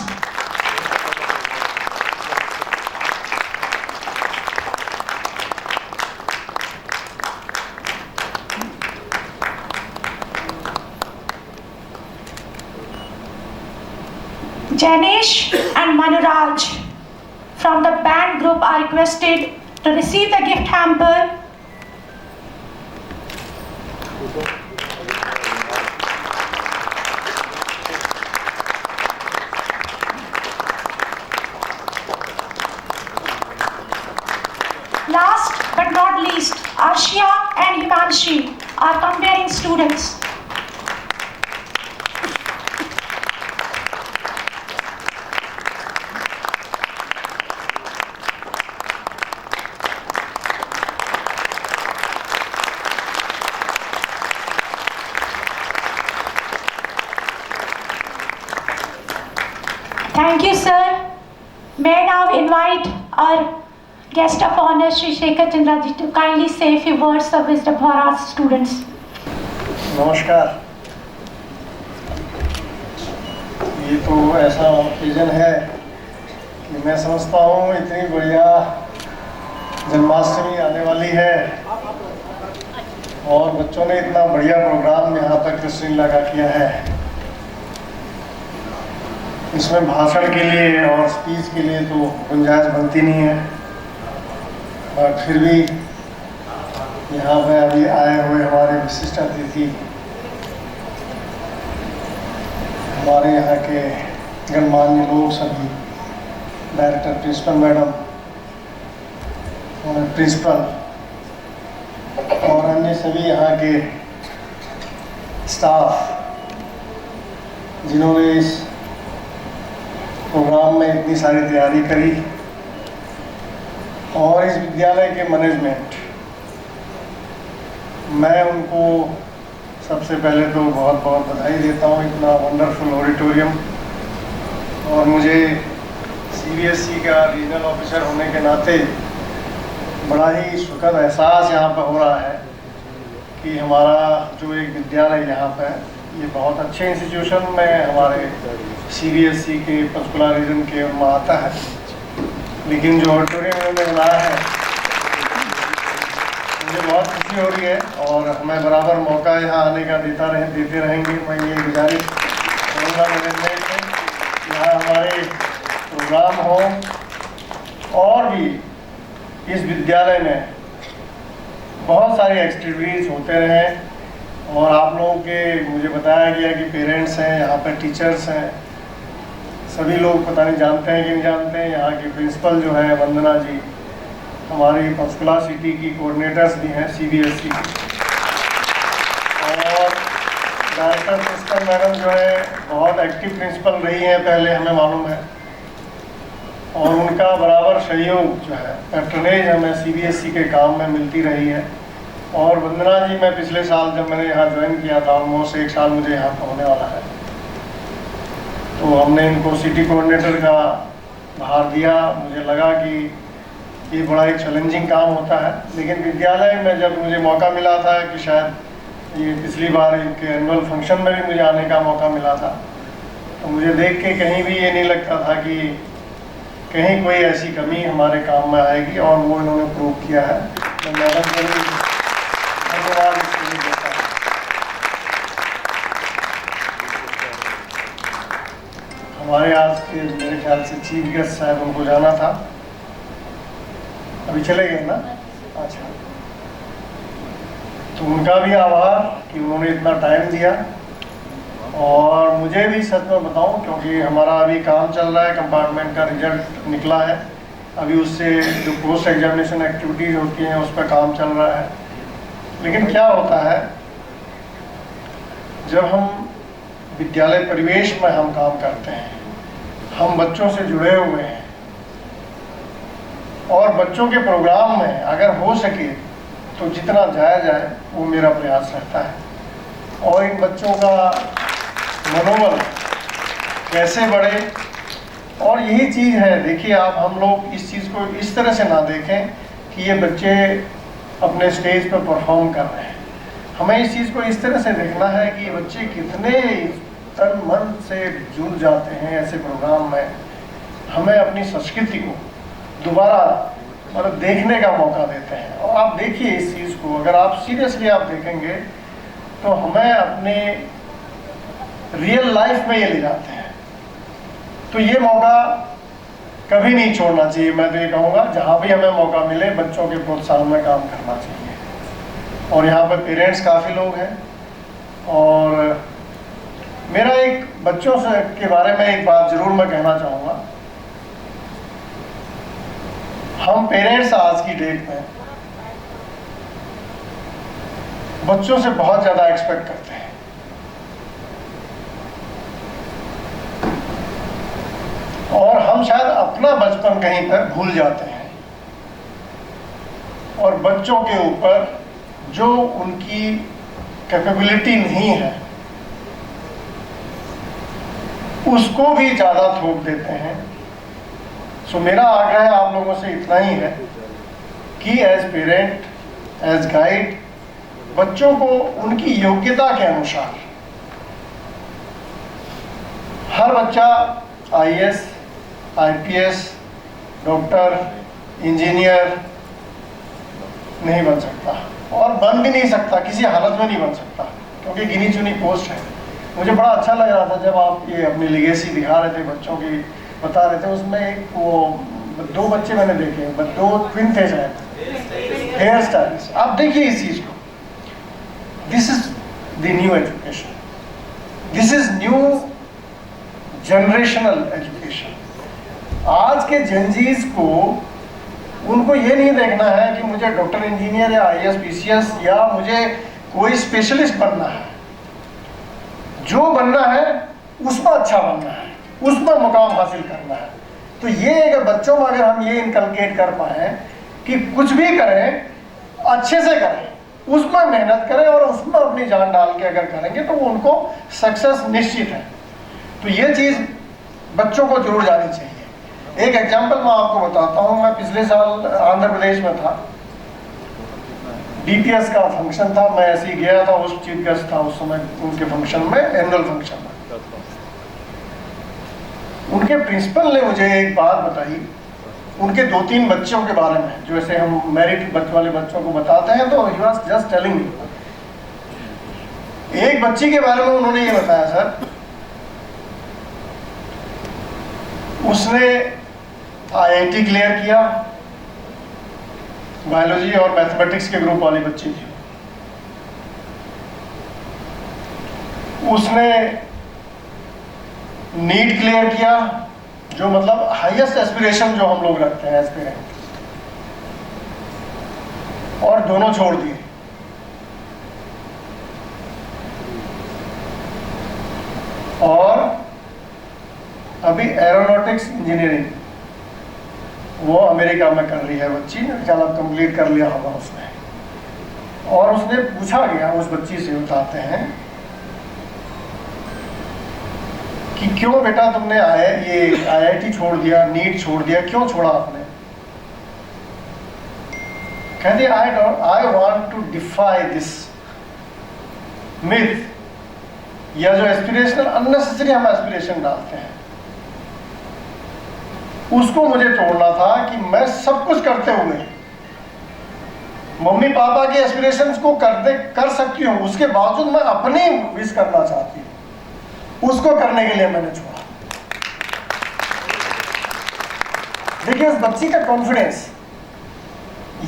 D: Janish and Manuraj from the band group are requested to receive the gift hamper. Last but not least, Arshia and Himanshi are comparing students. Thank you, sir. May I now invite our guest of honor, Shri Shekhar Chandra ji, to kindly say a few words of wisdom for our students.
F: नमस्कार। ये तो ऐसा occasion है कि मैं समझता हूँ इतनी बढ़िया जन्माष्टमी आने वाली है और बच्चों ने इतना बढ़िया प्रोग्राम यहाँ पर कृष्ण लीला का किया है। इसमें भाषण के लिए और स्पीच के लिए तो गुंजाइश बनती नहीं है, और फिर भी यहाँ पे अभी आए हुए हमारे विशिष्ट अतिथि, हमारे यहाँ के गणमान्य लोग सभी, डायरेक्टर प्रिंसिपल मैडम और प्रिंसिपल और अन्य सभी यहाँ के स्टाफ जिन्होंने इस प्रोग्राम में इतनी सारी तैयारी करी, और इस विद्यालय के मैनेजमेंट, मैं उनको सबसे पहले तो बहुत बहुत बधाई देता हूँ इतना वंडरफुल ऑडिटोरियम। और मुझे सीबीएसई का रीजनल ऑफिसर होने के नाते बड़ा ही सुखद एहसास यहाँ पर हो रहा है कि हमारा जो एक विद्यालय यहाँ पर ये बहुत अच्छे इंस्टीट्यूशन में हमारे सीबीएसई के पंचकुला रीजन के उनमें आता है, लेकिन जो ऑडिटोरियम उन्होंने बनाया है मुझे बहुत खुशी हो रही है, और हमें बराबर मौका यहाँ आने का देते रहेंगे। मैं ये गुजारिश करूँगा मैनेजमेंट से यहाँ हमारे प्रोग्राम हो, और भी इस विद्यालय में बहुत सारी एक्टिविटीज़ होते रहें। और आप लोगों के मुझे बताया गया कि पेरेंट्स हैं, यहाँ पर टीचर्स हैं, सभी लोग पता नहीं जानते हैं कि नहीं जानते हैं। यहाँ की प्रिंसिपल जो है वंदना जी हमारी पंचकुला सिटी की कोऑर्डिनेटर्स भी हैं सीबीएसई की, और डायरेक्टर प्रिंसिपल मैडम जो है बहुत एक्टिव प्रिंसिपल रही हैं पहले, हमें मालूम है, और उनका बराबर सहयोग जो है पैट्रनेज हमें सीबीएसई के काम में मिलती रही है। और वंदना जी, मैं पिछले साल जब मैंने यहाँ ज्वाइन किया था, ऑलमोस्ट 1 साल मुझे यहाँ पर होने वाला है, तो हमने इनको सिटी कोऑर्डिनेटर का भार दिया। मुझे लगा कि ये बड़ा एक चैलेंजिंग काम होता है, लेकिन विद्यालय में जब मुझे मौका मिला था कि शायद ये पिछली बार इनके एनुअल फंक्शन में भी मुझे आने का मौका मिला था, तो मुझे देख के कहीं भी ये नहीं लगता था कि कहीं कोई ऐसी कमी हमारे काम में आएगी, और वो इन्होंने प्रूव किया है। मैं मैडम को भी धन्यवाद इसके लिए देता हूँ। हमारे आज के मेरे ख्याल से चीफ गेस्ट शायद उनको जाना था, अभी चले गए ना? अच्छा, तो उनका भी आभार कि उन्होंने इतना टाइम दिया। और मुझे भी सच में बताऊं, क्योंकि हमारा अभी काम चल रहा है, कंपार्टमेंट का रिजल्ट निकला है, अभी उससे जो पोस्ट एग्जामिनेशन एक्टिविटीज़ होती हैं उस पर काम चल रहा है। लेकिन क्या होता है, जब हम विद्यालय परिवेश में हम काम करते हैं, हम बच्चों से जुड़े हुए हैं, और बच्चों के प्रोग्राम में अगर हो सके तो जितना जाया जाए वो मेरा प्रयास रहता है। और इन बच्चों का मनोबल कैसे बढ़े, और यही चीज़ है। देखिए आप, हम लोग इस चीज़ को इस तरह से ना देखें कि ये बच्चे अपने स्टेज पर परफॉर्म कर रहे हैं। हमें इस चीज़ को इस तरह से देखना है कि ये बच्चे कितने तन मन से जुड़ जाते हैं ऐसे प्रोग्राम में। हमें अपनी संस्कृति को दोबारा मतलब देखने का मौका देते हैं। और आप देखिए इस चीज़ को, अगर आप सीरियसली आप देखेंगे तो हमें अपने रियल लाइफ में ये ले जाते हैं। तो ये मौका कभी नहीं छोड़ना चाहिए। मैं तो ये कहूँगा, जहाँ भी हमें मौका मिले बच्चों के प्रोत्साहन में काम करना चाहिए। और यहाँ पर पेरेंट्स काफ़ी लोग हैं, और मेरा एक बच्चों से के बारे में एक बात ज़रूर मैं कहना चाहूँगा। हम पेरेंट्स आज की डेट में बच्चों से बहुत ज़्यादा एक्सपेक्ट करते हैं, और हम शायद अपना बचपन कहीं पर भूल जाते हैं, और बच्चों के ऊपर जो उनकी कैपेबिलिटी नहीं है उसको भी ज़्यादा थोप देते हैं। सो मेरा आग्रह आप लोगों से इतना ही है कि एज पेरेंट, एज गाइड, बच्चों को उनकी योग्यता के अनुसार, हर बच्चा IAS, IPS, डॉक्टर, इंजीनियर नहीं बन सकता, और बन भी नहीं सकता, किसी हालत में नहीं बन सकता, क्योंकि गिनी चुनी पोस्ट है। मुझे बड़ा अच्छा लग रहा था जब आप ये अपनी लेगेसी दिखा रहे थे, बच्चों की बता रहे थे। उसमें एक वो 2 बच्चे मैंने देखे, 2 ट्विन थे शायद, हेयर स्टाइलिस्ट। आप देखिए इस चीज़ को, this is the new education, this is new generational education. आज के जेनजीज को, उनको ये नहीं देखना है कि मुझे डॉक्टर, इंजीनियर या IAS, PCS या मुझे कोई स्पेशलिस्ट बनना है। जो बनना है उसमें अच्छा बनना है, उसमें मुकाम हासिल करना है। तो ये अगर बच्चों में अगर हम ये इनकलकेट कर पाए कि कुछ भी करें अच्छे से करें, उसमें मेहनत करें और उसमें अपनी जान डाल के अगर करेंगे तो उनको सक्सेस निश्चित है। तो ये चीज़ बच्चों को जरूर जानी चाहिए। एक एग्जाम्पल मैं आपको बताता हूँ। मैं पिछले साल आंध्र प्रदेश में था, DPS का फंक्शन था, मैं ऐसे ही गया था, उस चीफ गेस्ट था उस समय उनके फंक्शन में, एनुअल फंक्शन में। उनके प्रिंसिपल ने मुझे एक बात बताई, उनके 2-3 बच्चों के बारे में, जो ऐसे हम मैरिड वाले बच्चों को बताते हैं, तो he was just telling me. एक बच्ची के बारे में उन्होंने ये बताया, सर उसने IIT क्लियर किया, बायोलॉजी और मैथमेटिक्स के ग्रुप वाली बच्ची थी। उसने नीट क्लियर किया, जो मतलब हाईएस्ट एस्पिरेशन जो हम लोग रखते हैं एस्पिरेंट, और दोनों छोड़ दिए। और अभी एरोनॉटिक्स इंजीनियरिंग वो अमेरिका में कर रही है बच्ची, ख्याल कंप्लीट कर लिया होगा उसने। और उसने पूछा गया उस बच्ची से, बताते हैं कि क्यों बेटा तुमने ये IIT छोड़ दिया, नीट छोड़ दिया, क्यों छोड़ा आपने? कहती I want to defy this myth या जो एस्पिरेशनल अननेसेसरी हम एस्पिरेशन डालते हैं, उसको मुझे तोड़ना था कि मैं सब कुछ करते हुए मम्मी पापा के एस्पिरेशंस को कर सकती हूँ, उसके बावजूद मैं अपनी विश करना चाहती हूँ, उसको करने के लिए मैंने छोड़ा। देखिए उस बच्ची का कॉन्फिडेंस,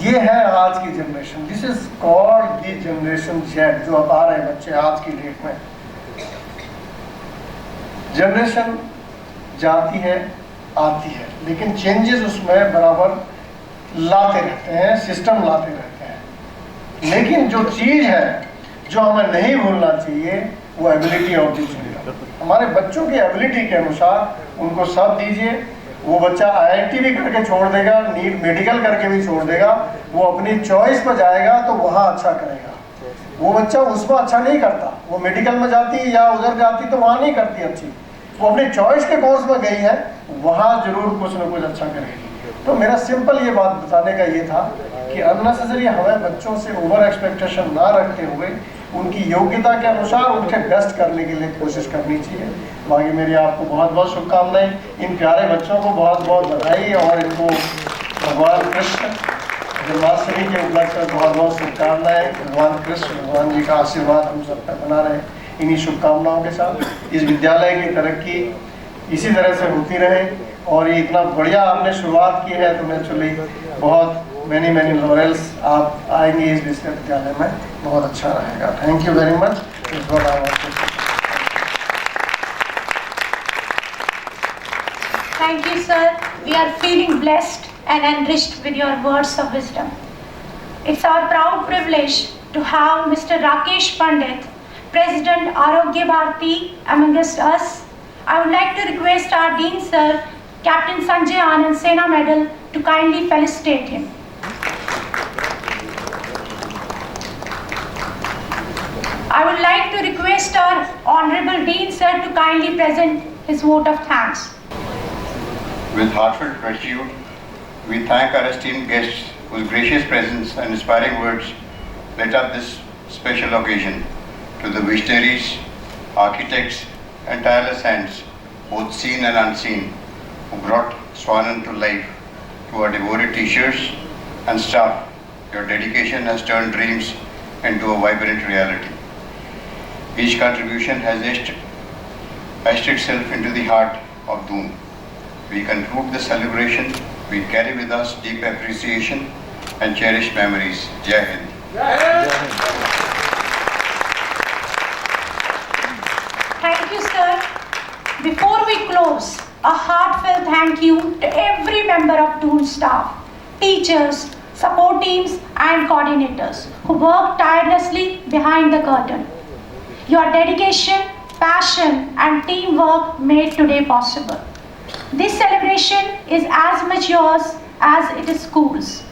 F: ये है आज की generation. This is called the generation Z, जो अब आ रहे बच्चे आज की डेट में। जनरेशन जाती है आती है, लेकिन चेंजेस उसमें बराबर लाते रहते हैं, सिस्टम लाते रहते हैं। लेकिन जो चीज है जो हमें नहीं भूलना चाहिए, वो एबिलिटी ऑफ द चिल्ड्रन। हमारे बच्चों की एबिलिटी के अनुसार उनको सब दीजिए। वो बच्चा IIT भी करके छोड़ देगा, नीट मेडिकल करके भी छोड़ देगा, वो अपनी चॉइस पर जाएगा तो वहाँ अच्छा करेगा। वो बच्चा उसमें अच्छा नहीं करता, वो मेडिकल में जाती या उधर जाती तो वहाँ नहीं करती अच्छी, वो अपनी चॉइस के कोर्स में गई है, वहाँ जरूर कुछ ना कुछ अच्छा करेगी। तो मेरा सिंपल ये बात बताने का ये था कि अननेसेसरी हमें बच्चों से ओवर एक्सपेक्टेशन ना रखते हुए उनकी योग्यता के अनुसार उनके बेस्ट करने के लिए कोशिश करनी चाहिए। बाकी मेरी आपको बहुत बहुत शुभकामनाएं। इन प्यारे बच्चों को बहुत बहुत बधाई और इनको भगवान कृष्ण जन्माष्टमी के उपलक्ष्य में बहुत बहुत शुभकामनाएं। भगवान कृष्ण भगवान जी का आशीर्वाद हम सब पर बना रहे। इन्हीं शुभकामनाओं के साथ इस विद्यालय की तरक्की इसी तरह से होती रहे और ये इतना बढ़िया आपने शुरुआत की है, तो नेचुरली बहुत मैनी लॉरेल्स आप आएंगे इस विश्वविद्यालय में, बहुत अच्छा रहेगा। Thank you very much.
D: Thank you, sir. We are feeling blessed and enriched with your words of wisdom. It's our proud privilege to have Mr. Rakesh Pandit, President Arogya Bharati, amongst us. I would like to request our Dean, sir, Captain Sanjay Anand, Sena Medal, to kindly felicitate him. I would like to request our Honorable Dean, sir, to kindly present his vote of thanks.
G: With heartfelt gratitude, we thank our esteemed guests whose gracious presence and inspiring words lit up this special occasion. To the visionaries, architects, and tireless hands, both seen and unseen, who brought Swanand to life. To our devoted teachers and staff, your dedication has turned dreams into a vibrant reality. Each contribution has etched itself into the heart of Doon. We conclude the celebration. We carry with us deep appreciation and cherished memories. Jai Hind.
D: Thank you, sir. Before we close, a heartfelt thank you to every member of Doon staff, teachers, support teams and coordinators who work tirelessly behind the curtain. Your dedication, passion and teamwork made today possible. This celebration is as much yours as it is school's.